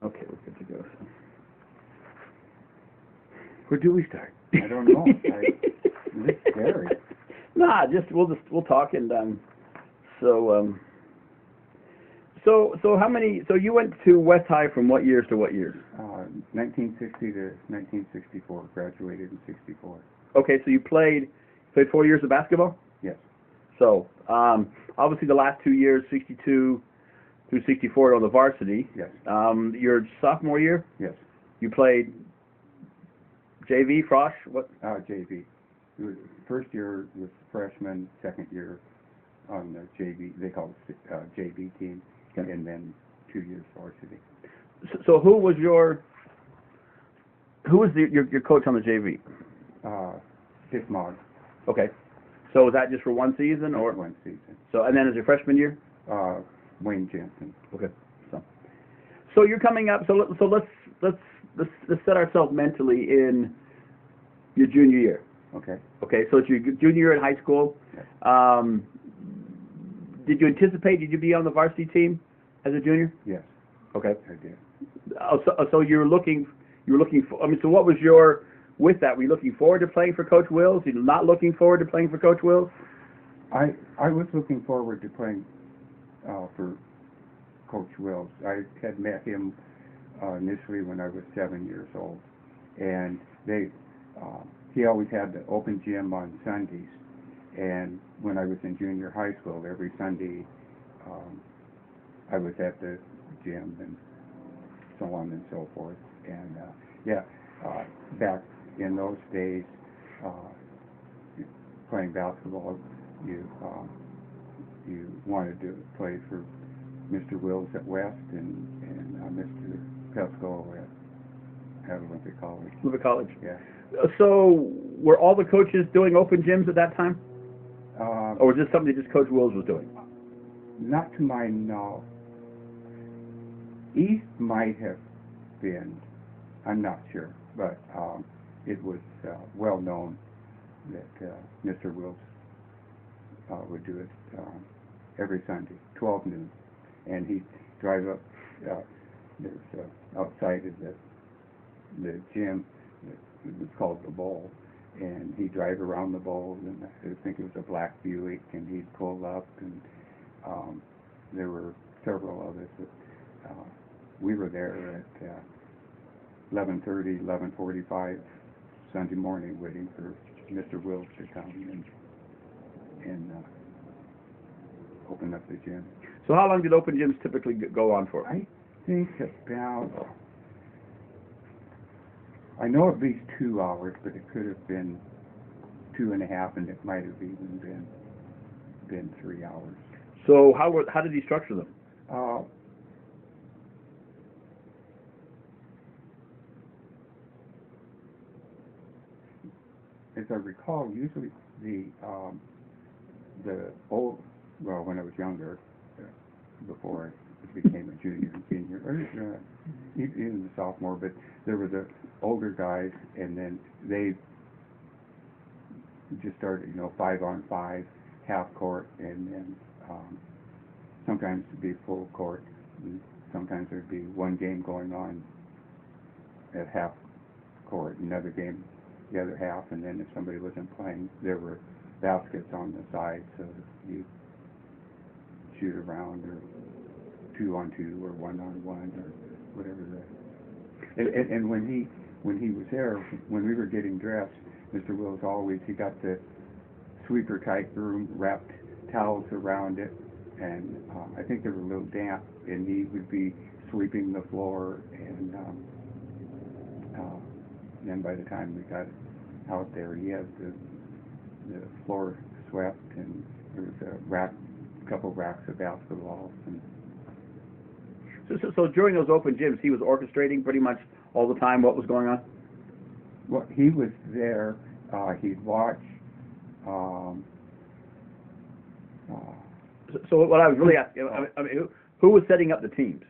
Okay, we're good to go. So. Where do we start? I don't know. It's scary. Nah, we'll talk and so how many? So you went to West High from what years to what years? 1960 to 1964. Graduated in '64. Okay, so you played 4 years of basketball? Yes. So obviously the last 2 years, 62 through 64, on the varsity. Yes. Your sophomore year? Yes. You played JV, Frosh? What? JV. It was, first year was freshman, second year on the JV. They call it JV team, okay. And then 2 years varsity. So who was your coach on the JV? Dick Mogg. Okay. So was that just for one season or? One season. So and then as your freshman year? Wayne Jensen. Okay. So you're coming up. So let's set ourselves mentally in your junior year. Okay. Okay. So it's your junior year in high school. Yes. Did you anticipate? Did you be on the varsity team as a junior? Yes. Okay. I did. So you were looking for. I mean, so what was your with that? Were you looking forward to playing for Coach Wills? You're not looking forward to playing for Coach Wills? I was looking forward to playing for Coach Wills. I had met him initially when I was 7 years old, and he always had the open gym on Sundays. And when I was in junior high school, every Sunday I was at the gym and so on and so forth. And back in those days, playing basketball, you wanted to play for Mr. Wills at West and Mr. Pesco at Olympic College. Olympic College. Yeah. So were all the coaches doing open gyms at that time? Or was this something that just Coach Wills was doing? Not to my knowledge. East might have been. I'm not sure, but it was well known that Mr. Wills would do it every Sunday, 12 noon, and he'd drive up. There's outside of the gym. It was called the Bowl, and he'd drive around the Bowl, and I think it was a black Buick, and he'd pull up, and there were several of us that we were there at 11:30, 11:45 Sunday morning, waiting for Mr. Wills to come and open up the gym. So how long did open gyms typically go on for? I think about, I know at least 2 hours, but it could have been 2.5, and it might have even been 3 hours. So how did he structure them? As I recall, usually the old, well, when I was younger, before I became a junior and senior, or even a sophomore, but there were the older guys, and then they just started, 5-on-5, half court, and then sometimes it'd be full court, and sometimes there'd be one game going on at half court, another game the other half, and then if somebody wasn't playing, there were baskets on the side, so you shoot around, or 2-on-2, or 1-on-1, or whatever. And when he was there, when we were getting dressed, Mr. Wills he got the sweeper type room, wrapped towels around it, and I think they were a little damp, and he would be sweeping the floor, and then by the time we got out there, he had the floor swept, and there was a couple racks of basketballs. And so during those open gyms, he was orchestrating pretty much all the time what was going on? Well, he was there. He'd watch. So what I was really asking, I mean, who was setting up the teams?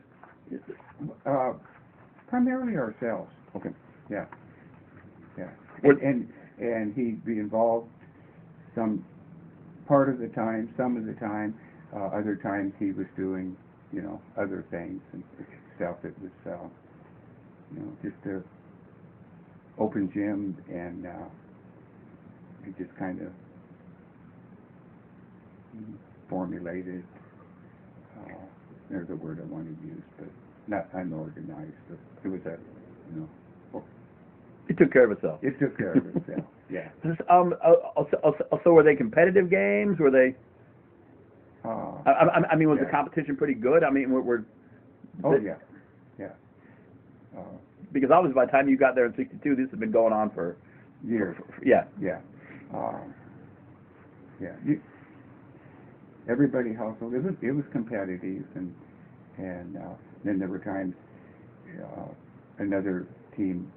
Primarily ourselves. Okay. Yeah. And he'd be involved some part of the time, some of the time. Other times he was doing, you know, other things and stuff. It was, you know, just a open gym, and it just kind of formulated. There's a word I want to use, but not unorganized. But it was a, you know. It took care of itself. It took care of itself. Yeah. So were they competitive games? Were they? I mean, was the competition pretty good? I mean, Yeah. Because obviously by the time you got there in '62, this had been going on for years. Yeah. Yeah. Everybody hustled. It was competitive, and then there were times another team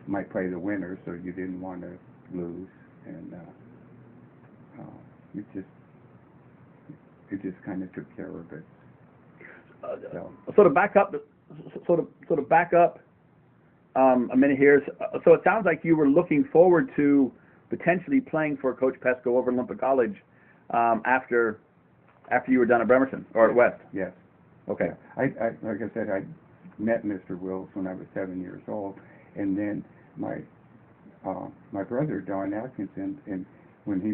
might play the winner, so you didn't want to lose, and it just kind of took care of it. Sort of back up a minute here. So it sounds like you were looking forward to potentially playing for Coach Pesco over at Olympic College after you were done at Bremerton or at West. Yes. Okay. I like I said, I met Mr. Wills when I was 7 years old, and then my brother Don Atkinson, and when he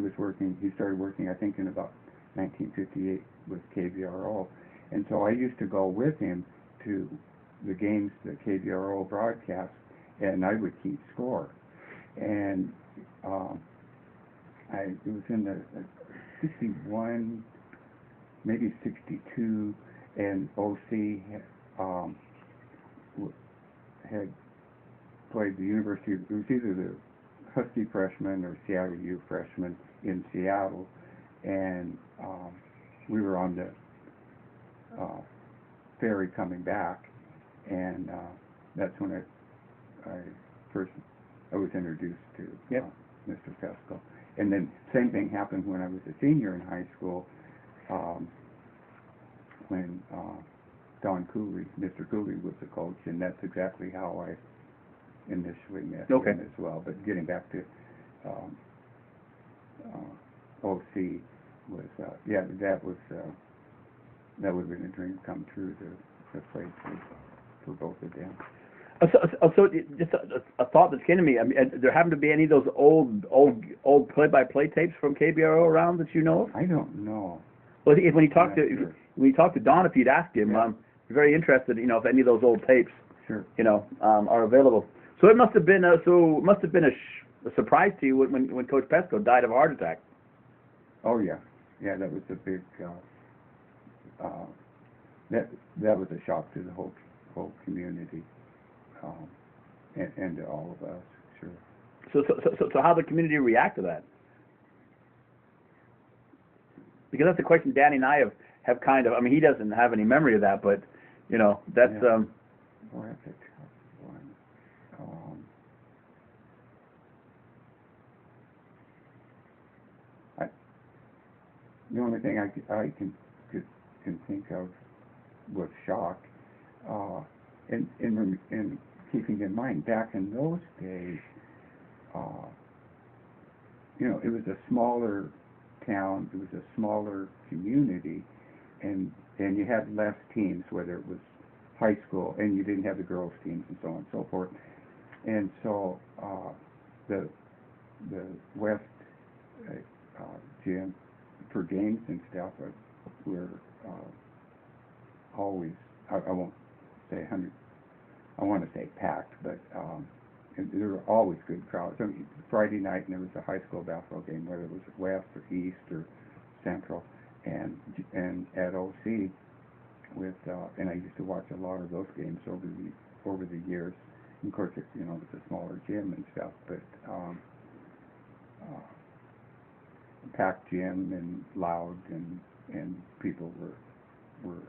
started working I think in about 1958 with KBRO, and so I used to go with him to the games that KBRO broadcast, and I would keep score. And it was in the 61, maybe 62, and OC had played the University. It was either the Husky freshman or Seattle U freshman in Seattle, and we were on the ferry coming back, and that's when I was introduced to Mr. Pesco. And then same thing happened when I was a senior in high school, when Don Cooley, Mr. Cooley was the coach, and that's exactly how I initially met him as well. But getting back to OC was, that would have been a dream come true to play for both of them. So just a thought that came to me. I mean, there happen to be any of those old play-by-play tapes from KBRO around that you know of? I don't know. Well, when you talk to Don, if you'd ask him, I'm very interested. You know, if any of those old tapes, are available. So it must have been a surprise to you when Coach Pesco died of a heart attack. Oh yeah, that was a big. That was a shock to the whole community. And to all of us, sure. So how did the community react to that? Because that's the question Danny and I have kind of. I mean, he doesn't have any memory of that, but that's. That's a tough one. The only thing I can think of was shock. In keeping in mind, back in those days, it was a smaller town, it was a smaller community, and you had less teams, whether it was high school, and you didn't have the girls' teams and so on and so forth. And so the West gym for games and stuff were always, I won't say 100. I want to say packed, but there were always good crowds. I mean, Friday night, and there was a high school basketball game, whether it was West or East or Central, and at OC with, and I used to watch a lot of those games over the years. And of course, it was a smaller gym and stuff, but packed gym and loud, and people were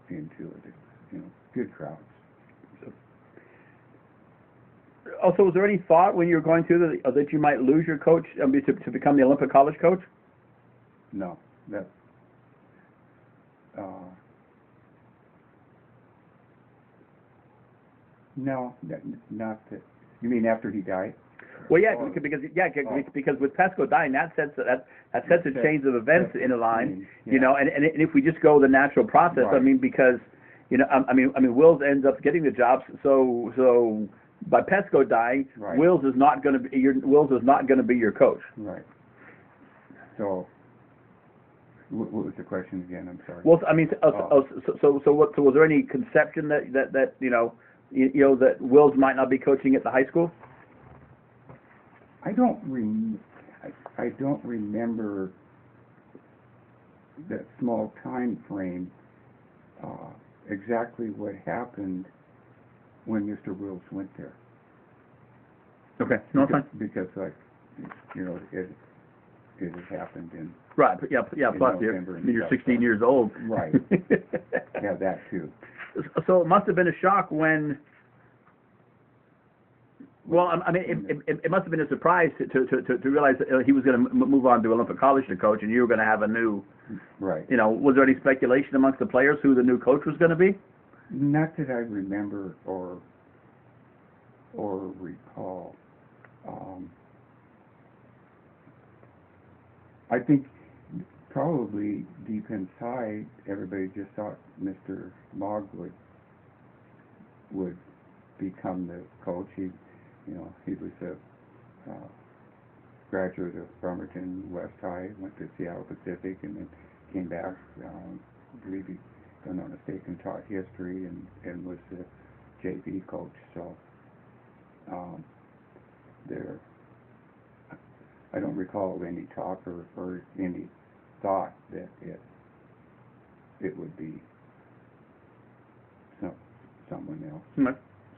into it. Good crowds. Also, was there any thought when you were going through that you might lose your coach to become the Olympic College coach? No, that. No, not that. You mean after he died? Well, yeah, because with Pesco dying, that sets a change of events in a line, you know, and if we just go the natural process, Right. I mean, because, you know, I mean, Wills ends up getting the job, so by Pesco dying, Right. Wills is not going to be your coach. Right. So, what was the question again? I'm sorry. Well, I mean, so was there any conception that you know that Wills might not be coaching at the high school? I don't remember that small time frame, exactly what happened when Mr. Wills went there. Okay, no, fine. Because, like, you know, it had happened in right, yeah. Plus, you're 16 years old. Right. Yeah, that too. So it must have been a shock when. Well, I mean, it must have been a surprise to realize that he was going to move on to Olympic College to coach, and you were going to have a new. Right. You know, was there any speculation amongst the players who the new coach was going to be? Not that I remember or recall. I think probably deep inside, everybody just thought Mr. Mogg would become the coach. He was a graduate of Bremerton West High, went to Seattle Pacific, and then came back. I believe he, if I'm not mistaken, taught history and was the JV coach. So I don't recall any talk or any thought that it would be someone else.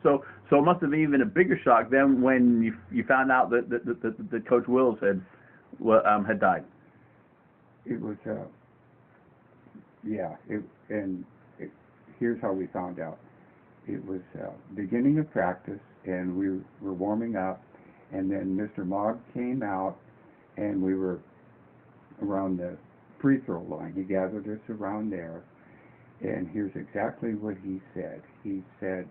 So it must have been even a bigger shock then when you found out that Coach Wills had died. It was here's how we found out. It was beginning of practice, and we were warming up, and then Mr. Mogg came out, and we were around the free throw line. He gathered us around there, and here's exactly what he said. He said,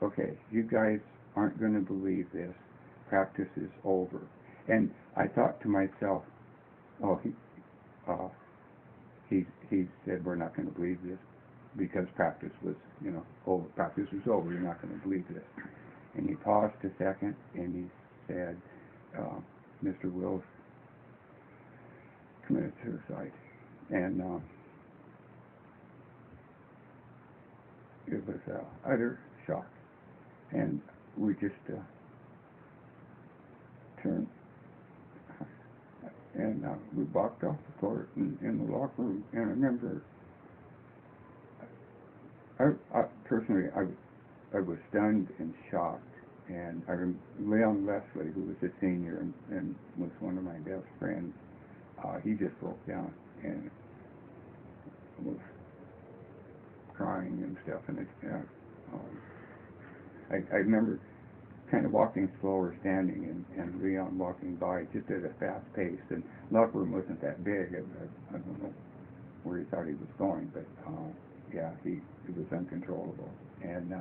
okay, you guys aren't going to believe this. Practice is over. And I thought to myself, oh, he said, we're not going to believe this because practice was, over. Practice was over. You're not going to believe this. And he paused a second, and he said, Mr. Wills committed suicide. And it was utter shock. And we just turned and we walked off the court in the locker room. And I remember, I personally was stunned and shocked. And Leon Leslie, who was a senior and was one of my best friends, he just broke down and was crying and stuff. And I remember kind of walking slow or standing and Leon walking by just at a fast pace. And locker room wasn't that big. I don't know where he thought he was going, but yeah, it was uncontrollable. And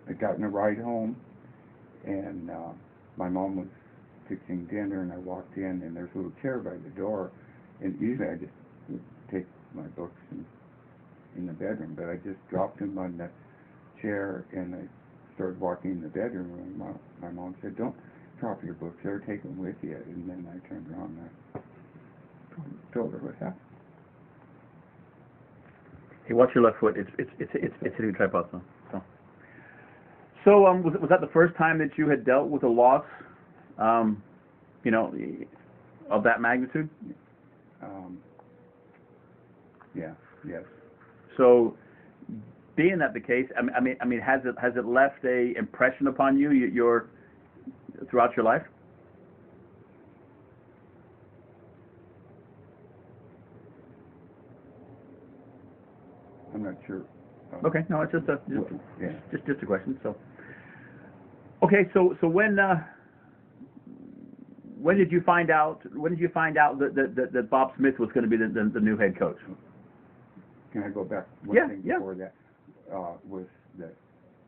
I got in a ride home, and my mom was fixing dinner, and I walked in, and there's a little chair by the door, and usually I just would take my books in the bedroom, but I just dropped them on the chair, and I started walking in the bedroom, and my mom said, don't drop your books there, take them with you. And then I turned around and I told her what happened. Hey, watch your left foot. It's hitting the tripod. So was that the first time that you had dealt with a loss, of that magnitude? Yeah. Yes. So, being that the case, I mean, has it left a impression upon you throughout your life? I'm not sure. Okay, no, it's just a question. So, okay, so when did you find out? When did you find out that Bob Smith was going to be the new head coach? Can I go back one thing before that? Was that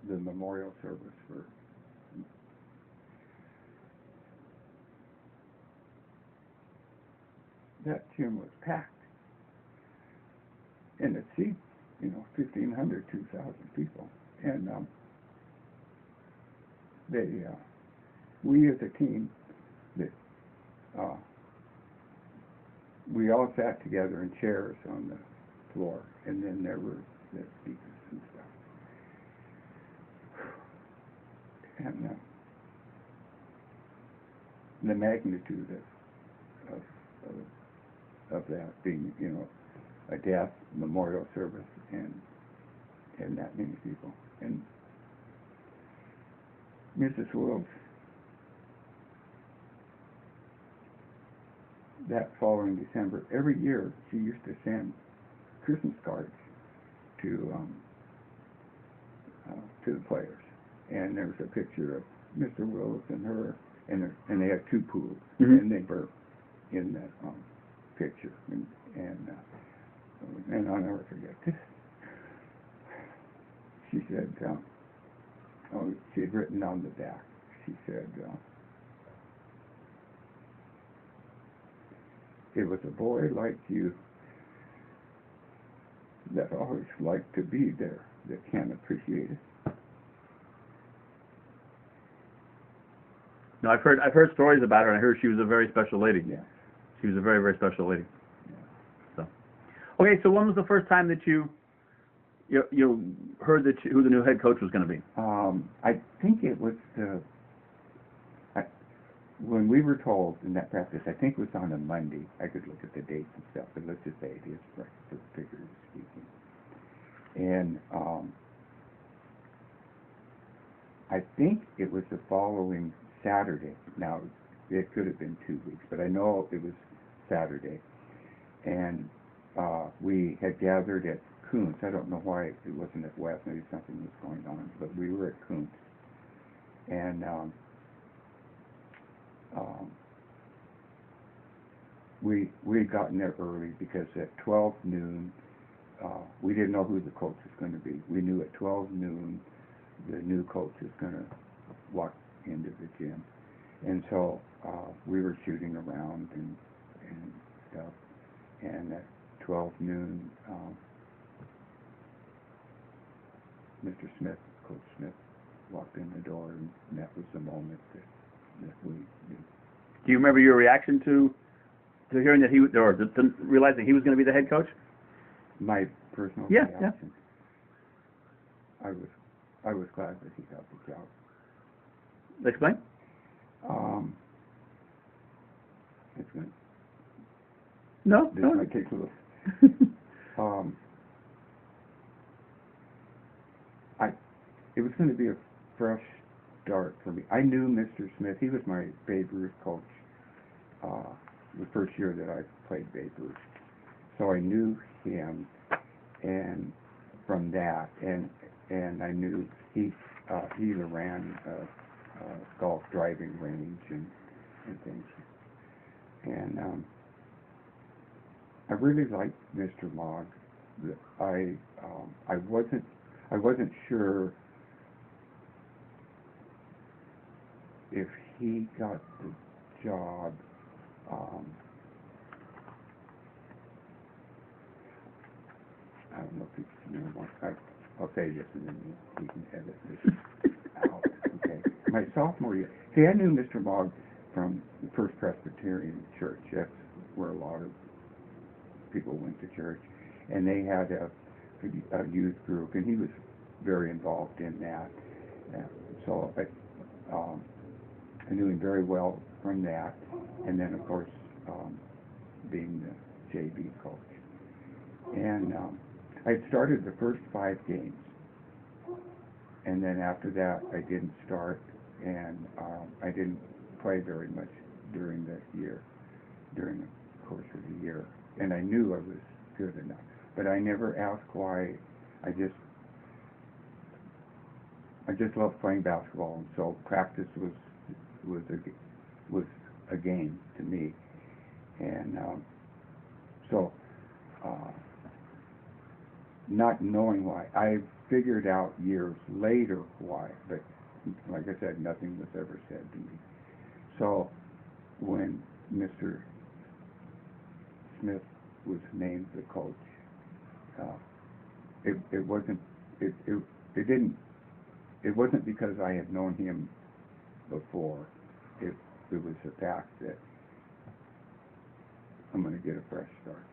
the memorial service for. That gym was packed, and it seats, 1,500, 2,000 people, and we as a team, we all sat together in chairs on the floor, and then there were the speakers and stuff, and the magnitude of that being, a death memorial service and that many people. And Mrs. Wills, that following December, every year she used to send Christmas cards to the players, and there was a picture of Mr. Wills and her, and they had two pools, and they were in that picture, and I'll never forget this. She said, she had written on the back, she said, it was a boy like you that always liked to be there, that can't appreciate it. No, I've heard stories about her, and I heard she was a very special lady. Yeah. She was a very, very special lady. Yeah. So, okay, so when was the first time that you heard who the new head coach was going to be? I think it was when we were told in that practice, I think it was on a Monday. I could look at the dates and stuff, but let's just say it is for figuratively speaking. And I think it was the following Saturday. Now, it could have been 2 weeks, but I know it was Saturday. And we had gathered at Kuntz. I don't know why it wasn't at West. Maybe something was going on, but we were at Kuntz. And we had gotten there early because at 12 noon, we didn't know who the coach was going to be. We knew at 12 noon the new coach was going to walk into the gym. And so we were shooting around and stuff. And at 12 noon, Mr. Smith, Coach Smith, walked in the door, and that was the moment that we knew. Do you remember your reaction to hearing that to realizing he was going to be the head coach? My personal Yeah, reaction. Yeah. I was glad that he got the job. Explain. It's good. No. This might take a little. It was going to be a fresh start for me. I knew Mr. Smith. He was my Babe Ruth coach the first year that I played Babe Ruth. So I knew him, and from that, and I knew he ran a golf driving range and things. And I really liked Mr. Mogg. I wasn't sure if he got the job. I don't know if I'll say this and then we can edit this out. Okay. My sophomore year, see, I knew Mr. Mogg from the First Presbyterian Church. That's where a lot of people went to church, and they had a youth group, and he was very involved in that. So I knew him very well from that, and then of course being the JV coach. And I started the first 5 games, and then after that I didn't start, and I didn't play very much during the course of the year. And I knew I was good enough, but I never asked why. I just loved playing basketball, and so practice was a game to me. And so not knowing why. I figured out years later why, but like I said, nothing was ever said to me. So when Mr. Smith was named the coach, it wasn't because I had known him before. It was the fact that I'm going to get a fresh start.